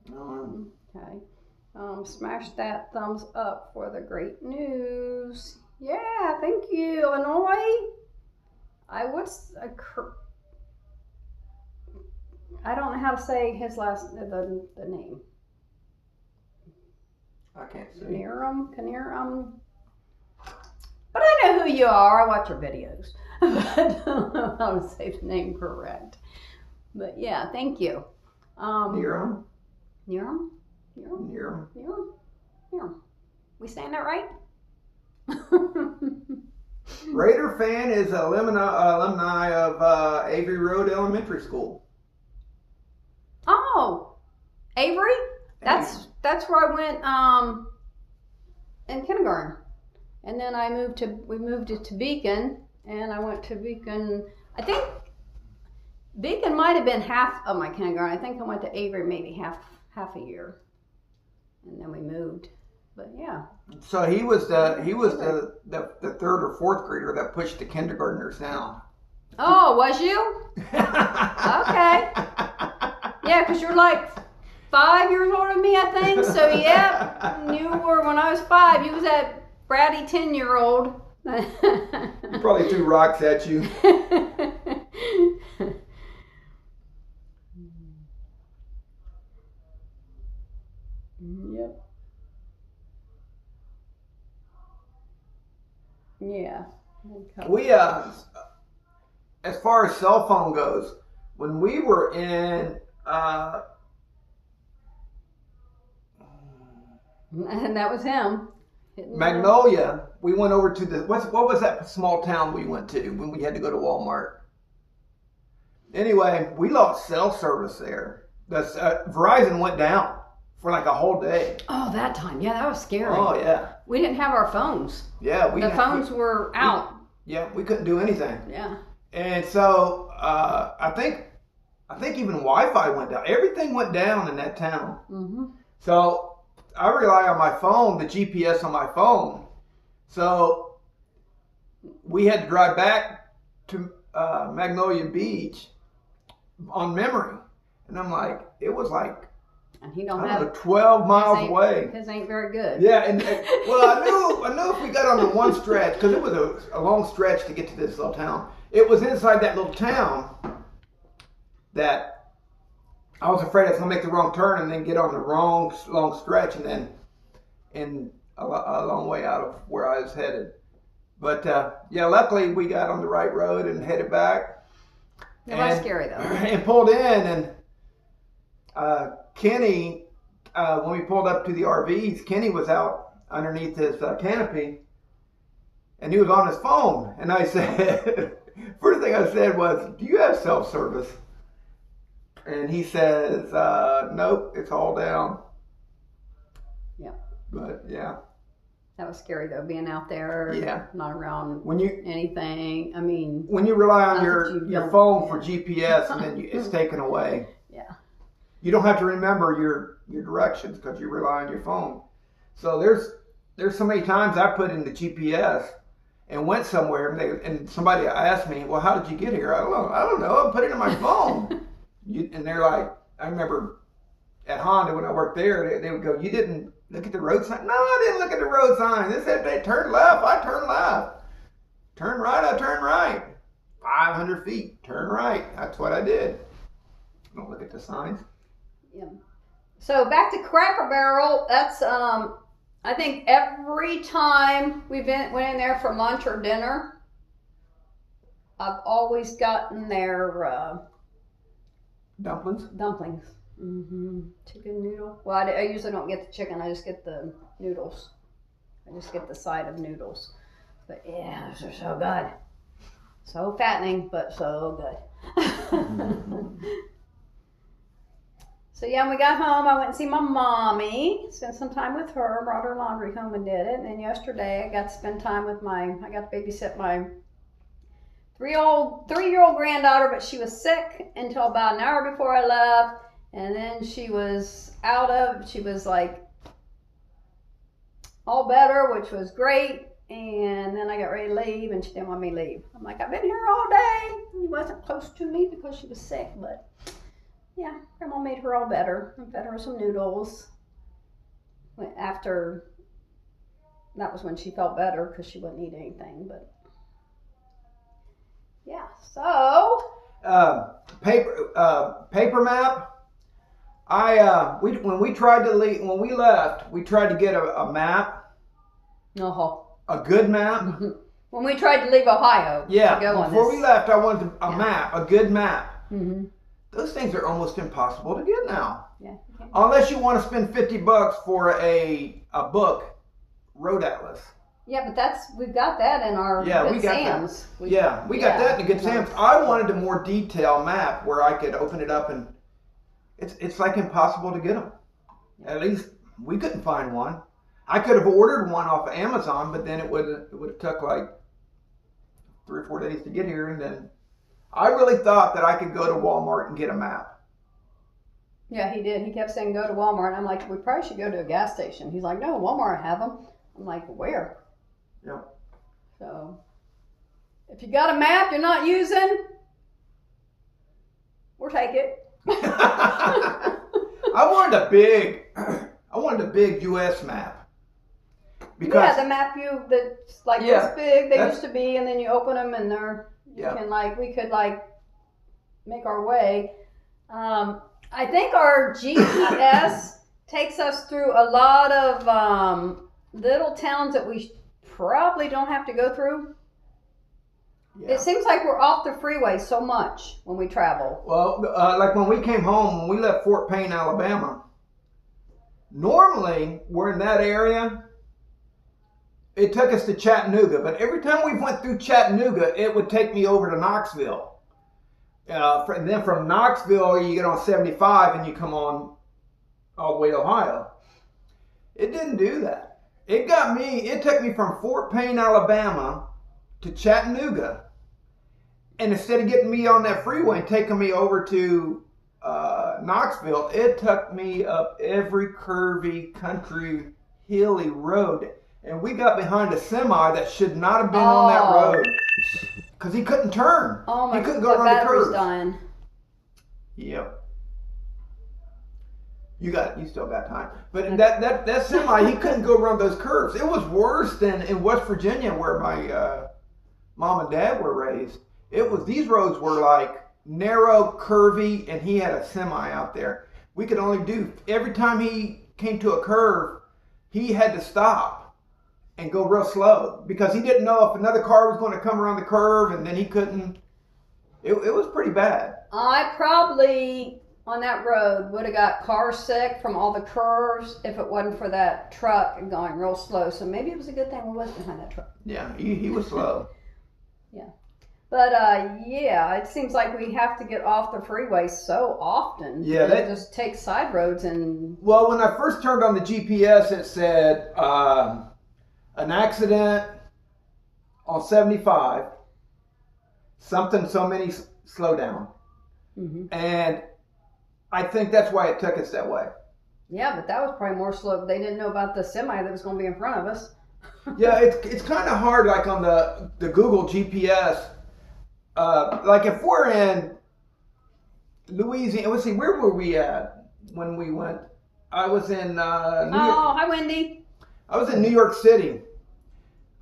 Speaker 1: Okay. Smash that thumbs up for the great news. Yeah, thank you, Illinois. I don't know how to say his the name.
Speaker 2: I can't see.
Speaker 1: Kaniram. But I know who you are. I watch your videos. I don't know how to say the name correct. But yeah, thank you.
Speaker 2: Niram.
Speaker 1: Niram? We saying that right?
Speaker 2: Raider fan is alumni of Avery Road Elementary School.
Speaker 1: Oh, Avery? That's where I went in kindergarten. And then we moved to Beacon, and I went to Beacon. I think Beacon might have been half of my kindergarten. I think I went to Avery maybe half a year. And then we moved. But yeah.
Speaker 2: So he was the third or fourth grader that pushed the kindergartners down.
Speaker 1: Oh, was you? Okay. Yeah, because you're like 5 years older than me, I think. So yeah, you were when I was 5. You was that bratty 10-year-old.
Speaker 2: He probably threw rocks at you.
Speaker 1: Yep. Yeah.
Speaker 2: We as far as cell phone goes, when we were in
Speaker 1: And that was him.
Speaker 2: Magnolia, we went over to the what was that small town we went to when we had to go to Walmart? Anyway, we lost cell service there. Verizon went down for like a whole day.
Speaker 1: Oh, that time. Yeah, that was scary.
Speaker 2: Oh yeah.
Speaker 1: We didn't have our phones.
Speaker 2: Yeah,
Speaker 1: the phones were out.
Speaker 2: We couldn't do anything.
Speaker 1: Yeah.
Speaker 2: And so I think even Wi-Fi went down. Everything went down in that town.
Speaker 1: Mm-hmm.
Speaker 2: So I rely on my phone, the GPS on my phone. So we had to drive back to Magnolia Beach on memory, and I'm like, it was like,
Speaker 1: and he don't have
Speaker 2: 12 miles away.
Speaker 1: His ain't very good.
Speaker 2: Yeah, and well, I knew if we got on the one stretch, because it was a long stretch to get to this little town. It was inside that little town that I was afraid I was gonna make the wrong turn and then get on the wrong long stretch and then in a long way out of where I was headed. But yeah, luckily we got on the right road and headed back.
Speaker 1: It was scary though.
Speaker 2: And pulled in, and Kenny, when we pulled up to the RVs, Kenny was out underneath his canopy, and he was on his phone. And I said, first thing I said was, "Do you have self-service?" And he says, "Nope, it's all down."
Speaker 1: Yeah.
Speaker 2: But yeah.
Speaker 1: That was scary though, being out there.
Speaker 2: Yeah.
Speaker 1: Not around
Speaker 2: when you
Speaker 1: anything. I mean,
Speaker 2: when you rely on your phone for GPS and then it's taken away.
Speaker 1: Yeah.
Speaker 2: You don't have to remember your directions because you rely on your phone. So there's so many times I put in the GPS and went somewhere and somebody asked me, "Well, how did you get here?" I don't know. I put it in my phone. And they're like, I remember at Honda when I worked there, they would go, "You didn't look at the road sign?" "No, I didn't look at the road sign. They said they turn left. I turn left. Turn right. I turn right. 500 feet. Turn right." That's what I did. Don't look at the signs.
Speaker 1: Yeah. So back to Cracker Barrel. That's I think every time we went in there for lunch or dinner, I've always gotten their
Speaker 2: dumplings.
Speaker 1: Mm-hmm. Chicken noodle. Well, I usually don't get the chicken. I just get the noodles. I just get the side of noodles. But yeah, those are so good. So fattening, but so good. So yeah, when we got home, I went and see my mommy, spent some time with her, brought her laundry home and did it. And then yesterday I got to spend time with I got to babysit my three-year-old granddaughter, but she was sick until about an hour before I left. And then she was like all better, which was great. And then I got ready to leave and she didn't want me to leave. I'm like, I've been here all day. She wasn't close to me because she was sick, but yeah, Grandma made her all better. I fed her some noodles. After, that was when she felt better because she wouldn't eat anything, but yeah, so.
Speaker 2: Paper map. When we left, we tried to get a map.
Speaker 1: Uh-huh.
Speaker 2: A good map.
Speaker 1: When we tried to leave Ohio.
Speaker 2: Yeah.
Speaker 1: To go
Speaker 2: Before we left, I wanted a map, a good map.
Speaker 1: Mm-hmm.
Speaker 2: Those things are almost impossible to get now.
Speaker 1: Yeah.
Speaker 2: Unless you want to spend $50 for a book, Road Atlas.
Speaker 1: Yeah, but we've got that in our Good Sam's.
Speaker 2: We got that in the Good Sam's. I wanted a more detailed map where I could open it up and it's like impossible to get them. At least we couldn't find one. I could have ordered one off of Amazon, but then it would have took like 3 or 4 days to get here, and then I really thought that I could go to Walmart and get a map.
Speaker 1: Yeah, he did. He kept saying go to Walmart, and I'm like, we probably should go to a gas station. He's like, no, Walmart have them. I'm like, where?
Speaker 2: Yeah.
Speaker 1: So, if you got a map you're not using, we'll take it.
Speaker 2: I wanted a big U.S. map. Because
Speaker 1: the map that's like this big. They used to be, and then you open them, and we could make our way. I think our GPS takes us through a lot of little towns that we probably don't have to go through.
Speaker 2: Yeah.
Speaker 1: It seems like we're off the freeway so much when we travel.
Speaker 2: Well, like when we came home, when we left Fort Payne, Alabama, normally we're in that area. It took us to Chattanooga, but every time we went through Chattanooga, it would take me over to Knoxville. And then from Knoxville, you get on 75 and you come on all the way to Ohio. It didn't do that. It took me from Fort Payne, Alabama to Chattanooga. And instead of getting me on that freeway and taking me over to Knoxville, it took me up every curvy, country, hilly road. And we got behind a semi that should not have been on that road. Because he couldn't turn.
Speaker 1: Oh my
Speaker 2: he couldn't
Speaker 1: God,
Speaker 2: go
Speaker 1: the
Speaker 2: around the
Speaker 1: battery's
Speaker 2: curve.
Speaker 1: dying.
Speaker 2: Yep. You still got time. But that semi, he couldn't go around those curves. It was worse than in West Virginia where my mom and dad were raised. These roads were like narrow, curvy, and he had a semi out there. We could only do, every time he came to a curve, he had to stop and go real slow because he didn't know if another car was going to come around the curve, and then he couldn't. It was pretty bad.
Speaker 1: I probably, on that road, would have got car sick from all the curves if it wasn't for that truck going real slow. So maybe it was a good thing we was behind that truck.
Speaker 2: Yeah, he was slow.
Speaker 1: Yeah. But yeah, it seems like we have to get off the freeway so often.
Speaker 2: Yeah,
Speaker 1: and just take side roads and.
Speaker 2: Well, when I first turned on the GPS, it said an accident on 75, something, so many slow down.
Speaker 1: Mm-hmm.
Speaker 2: And I think that's why it took us that way.
Speaker 1: Yeah, but that was probably more slow. They didn't know about the semi that was going to be in front of us.
Speaker 2: Yeah, it's kind of hard, like on the Google GPS. Like if we're in Louisiana, let's see, where were we at when we went? I was in New York.
Speaker 1: Oh, hi, Wendy.
Speaker 2: I was in New York City,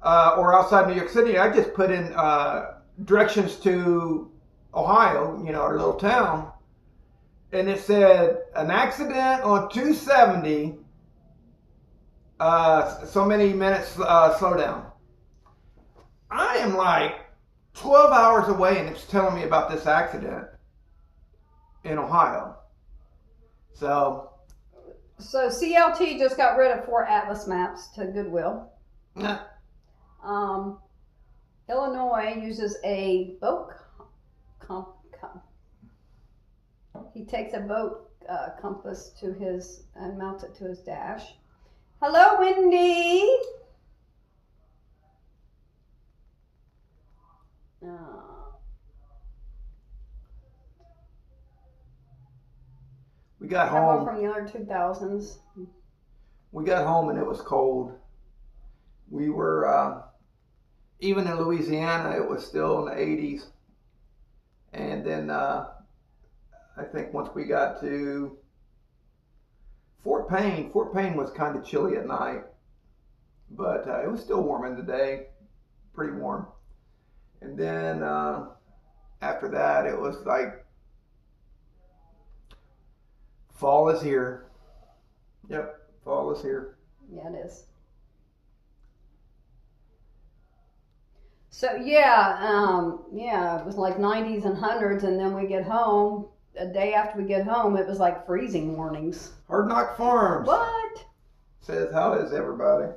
Speaker 2: or outside New York City. I just put in directions to Ohio, our little town, and it said an accident on 270. So many minutes slow down. I am like 12 hours away, and it's telling me about this accident in Ohio. So
Speaker 1: CLT just got rid of 4 Atlas maps to Goodwill.
Speaker 2: nah.
Speaker 1: Illinois uses a boat he takes a boat compass to his and mounts it to his dash. Hello, Wendy.
Speaker 2: We got
Speaker 1: One
Speaker 2: home.
Speaker 1: from the other 2000s.
Speaker 2: We got home and it was cold. We were, even in Louisiana, it was still in the 80s. And then I think once we got to Fort Payne was kind of chilly at night. But it was still warm in the day, pretty warm. And then after that, it was like, fall is here. Yep, fall is here.
Speaker 1: Yeah, it is. So yeah, it was like 90s and 100s, and then we get home. A day after we get home, it was like freezing mornings.
Speaker 2: Hard Knock Farms
Speaker 1: What?
Speaker 2: says, how is everybody?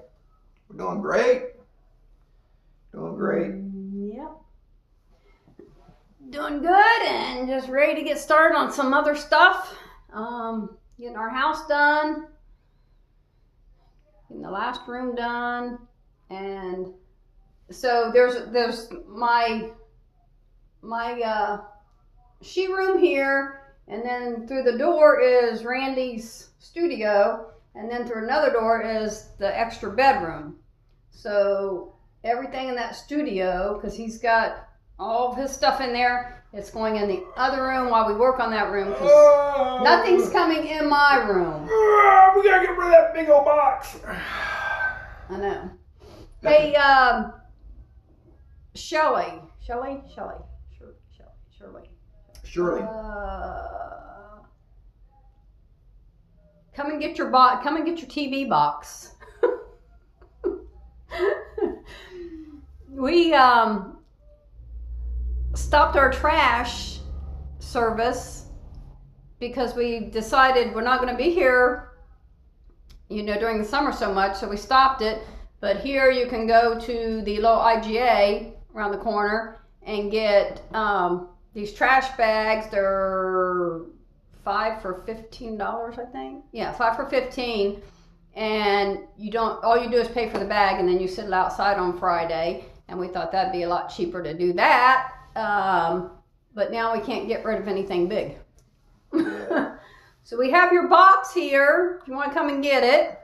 Speaker 2: We're doing great. Doing great.
Speaker 1: Yep. Doing good, and just ready to get started on some other stuff. Getting our house done, getting the last room done, and so there's my she room here, and then through the door is Randy's studio, and then through another door is the extra bedroom. So everything in that studio, because he's got all of his stuff in there, it's going in the other room while we work on that room, because nothing's coming in my room.
Speaker 2: We gotta get rid of that big old box.
Speaker 1: I know. Hey, Shirley.
Speaker 2: Surely.
Speaker 1: Come and get your TV box. we stopped our trash service because we decided we're not going to be here, during the summer so much, so we stopped it. But here you can go to the little IGA around the corner and get these trash bags. They're 5 for $15, I think. Yeah, 5 for $15. And all you do is pay for the bag, and then you sit it outside on Friday. And we thought that'd be a lot cheaper to do that. But now we can't get rid of anything big.
Speaker 2: Yeah.
Speaker 1: So we have your box here if you want to come and get it.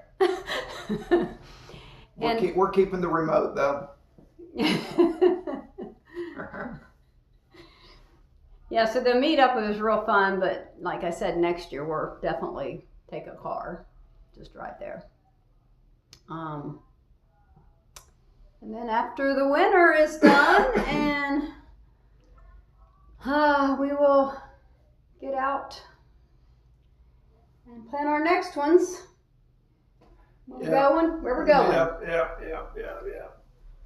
Speaker 2: We're keeping the remote though.
Speaker 1: Yeah, so the meetup was real fun, but like I said, next year we'll definitely take a car just right there. And then after the winter is done, and we will get out and plan our next ones. Where we're going.
Speaker 2: Yeah.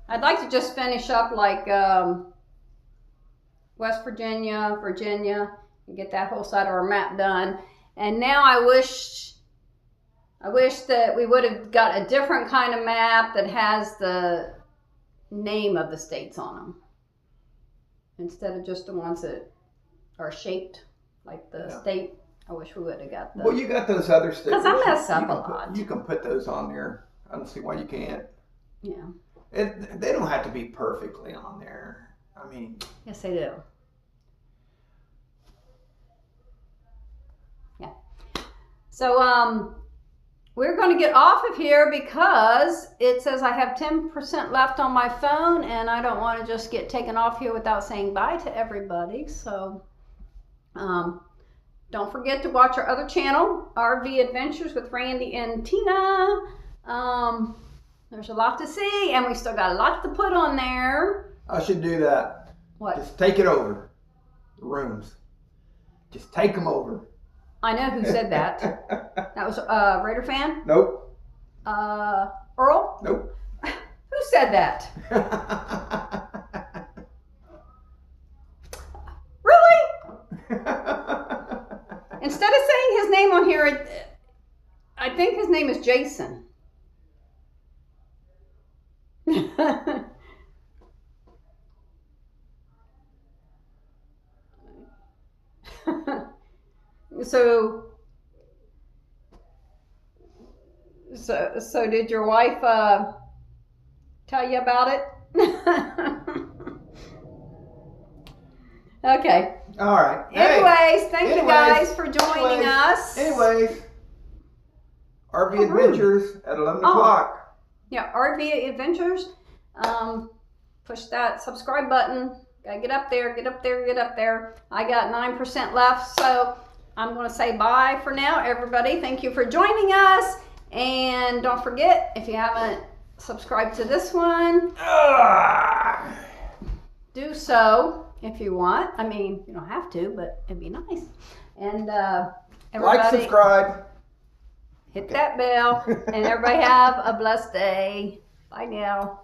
Speaker 1: I'd like to just finish up like West Virginia, and get that whole side of our map done. And now I wish that we would have got a different kind of map that has the name of the states on them, instead of just the ones that are shaped like the state. I wish we would have got
Speaker 2: Well, you got those other stickers.
Speaker 1: Because I mess up a lot.
Speaker 2: You can put those on there. I don't see why you can't.
Speaker 1: Yeah.
Speaker 2: They don't have to be perfectly on there. I mean.
Speaker 1: Yes, they do. Yeah. So, we're going to get off of here because it says I have 10% left on my phone, and I don't want to just get taken off here without saying bye to everybody. So, don't forget to watch our other channel, RV Adventures with Randy and Tina. There's a lot to see, and we still got a lot to put on there.
Speaker 2: I should do that.
Speaker 1: What?
Speaker 2: Just take it over. The rooms. Just take them over.
Speaker 1: I know who said that. That was Raider fan?
Speaker 2: Nope.
Speaker 1: Earl?
Speaker 2: Nope.
Speaker 1: Who said that? Really? Instead of saying his name on here, I think his name is Jason. So did your wife tell you about it? Okay.
Speaker 2: All right.
Speaker 1: Anyways, thank you guys for joining us.
Speaker 2: Anyways, RV Adventures at 11 o'clock.
Speaker 1: Yeah, RV Adventures. Push that subscribe button. Gotta get up there, get up there, get up there. I got 9% left, so I'm going to say bye for now, everybody. Thank you for joining us. And don't forget, if you haven't subscribed to this one, do so if you want. I mean, you don't have to, but it'd be nice. And everybody,
Speaker 2: like, subscribe,
Speaker 1: hit that bell, and everybody have a blessed day. Bye now.